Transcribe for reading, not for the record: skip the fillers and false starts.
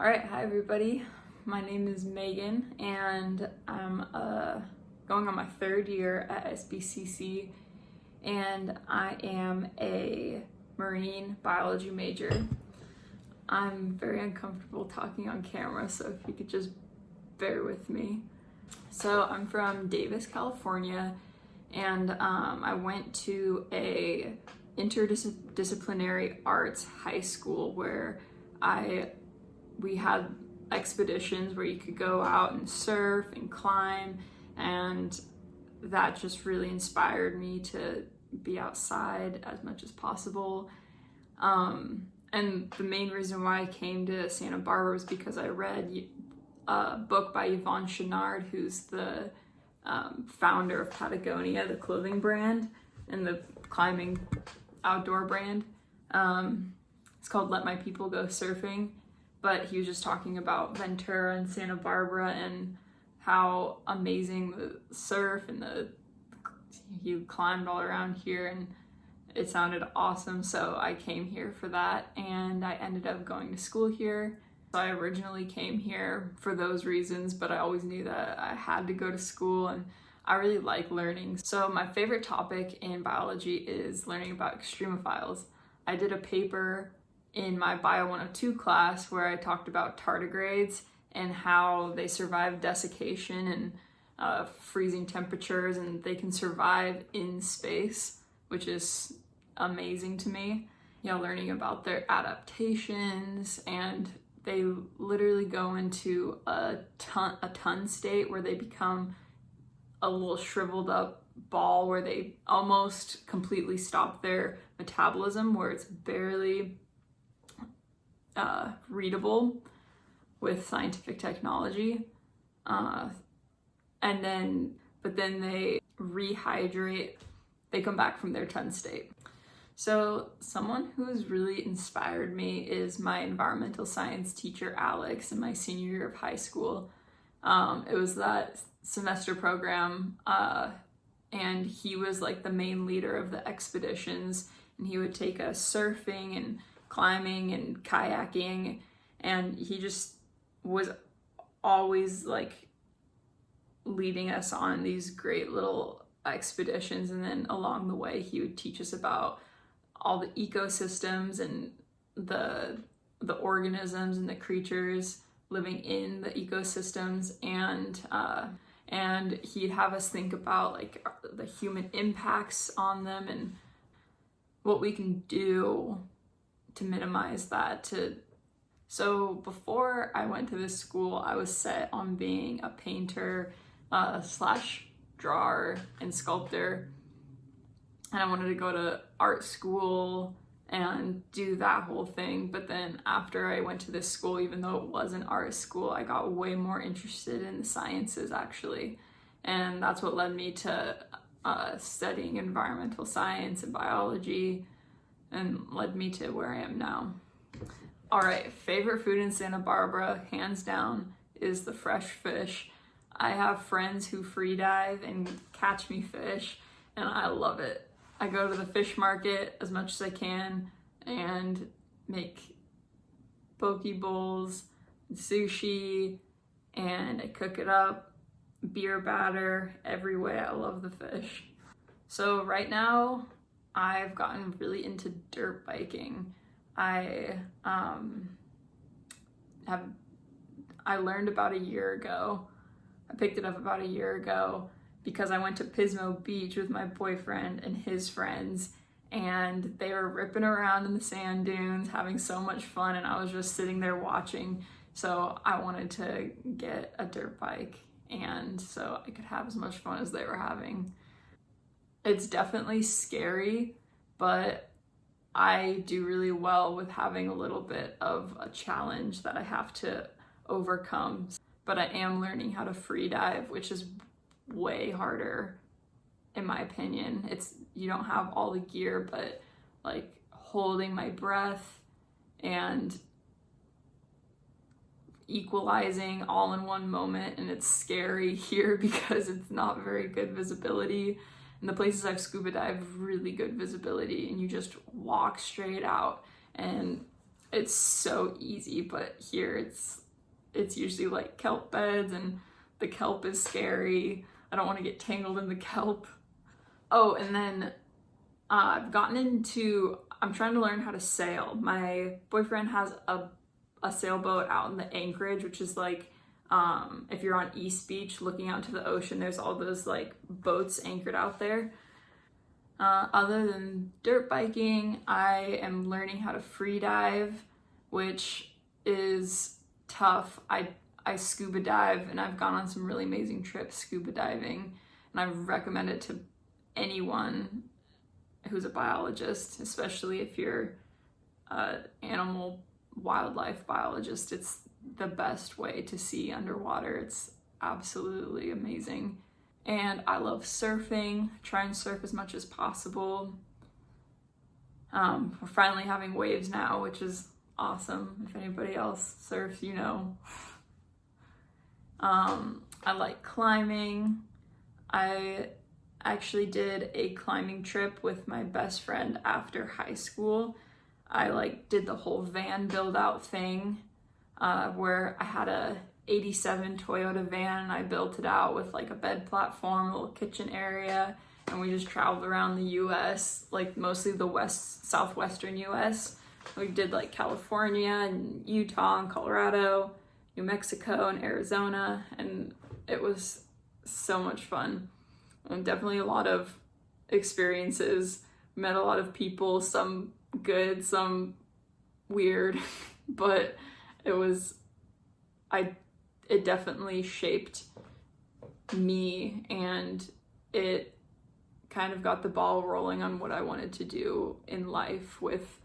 Alright, hi everybody. My name is Megan and I'm going on my third year at SBCC and I am a marine biology major. I'm very uncomfortable talking on camera, so if you could just bear with me. So I'm from Davis, California, and I went to a interdisciplinary arts high school where we had expeditions where you could go out and surf and climb, and that just really inspired me to be outside as much as possible. And the main reason why I came to Santa Barbara was because I read a book by Yvon Chouinard, who's the founder of Patagonia, the clothing brand, and the climbing outdoor brand. It's called Let My People Go Surfing. But he was just talking about Ventura and Santa Barbara and how amazing the surf and he climbed all around here, and it sounded awesome. So I came here for that, and I ended up going to school here. So I originally came here for those reasons, but I always knew that I had to go to school, and I really like learning. So my favorite topic in biology is learning about extremophiles. I did a paper in my Bio 102 class where I talked about tardigrades and how they survive desiccation and freezing temperatures, and they can survive in space, which is amazing to me. Learning about their adaptations, and they literally go into a ton state where they become a little shriveled up ball where they almost completely stop their metabolism, where it's barely readable with scientific technology, but then they rehydrate, they come back from their ton state. So someone who's really inspired me is my environmental science teacher, Alex, in my senior year of high school. It was that semester program, and he was like the main leader of the expeditions, and he would take us surfing and climbing and kayaking, and he just was always like leading us on these great little expeditions. And then along the way he would teach us about all the ecosystems and the organisms and the creatures living in the ecosystems, and he'd have us think about like the human impacts on them and what we can do to minimize that. So before I went to this school, I was set on being a painter slash drawer and sculptor, and I wanted to go to art school and do that whole thing. But then after I went to this school, even though it was an art school, I got way more interested in the sciences actually, and that's what led me to studying environmental science and biology, and led me to where I am now. All right, favorite food in Santa Barbara, hands down, is the fresh fish. I have friends who free dive and catch me fish, and I love it. I go to the fish market as much as I can and make poke bowls, sushi, and I cook it up, beer batter, every way. I love the fish. So right now, I've gotten really into dirt biking. I learned about a year ago. I picked it up about a year ago because I went to Pismo Beach with my boyfriend and his friends, and they were ripping around in the sand dunes, having so much fun, and I was just sitting there watching. So I wanted to get a dirt bike, and so I could have as much fun as they were having. It's definitely scary, but I do really well with having a little bit of a challenge that I have to overcome. But I am learning how to free dive, which is way harder in my opinion. You don't have all the gear, but like holding my breath and equalizing all in one moment, and it's scary here because it's not very good visibility. And the places I've scuba dived, really good visibility, and you just walk straight out, and it's so easy, but here it's usually like kelp beds, and the kelp is scary. I don't want to get tangled in the kelp. Oh, and then I'm trying to learn how to sail. My boyfriend has a sailboat out in the Anchorage, which is like, if you're on East Beach looking out to the ocean, there's all those like boats anchored out there. Other than dirt biking, I am learning how to free dive, which is tough. I scuba dive, and I've gone on some really amazing trips scuba diving, and I recommend it to anyone who's a biologist, especially if you're an animal wildlife biologist. It's the best way to see underwater. It's absolutely amazing. And I love surfing. Try and surf as much as possible. We're finally having waves now, which is awesome. If anybody else surfs, you know. I like climbing. I actually did a climbing trip with my best friend after high school. I like did the whole van build out thing, where I had a 87 Toyota van, and I built it out with like a bed platform, a little kitchen area, and we just traveled around the US, like mostly the southwestern US. We did like California and Utah and Colorado, New Mexico and Arizona, and it was so much fun. And definitely a lot of experiences. Met a lot of people, some good, some weird, but it definitely shaped me, and it kind of got the ball rolling on what I wanted to do in life with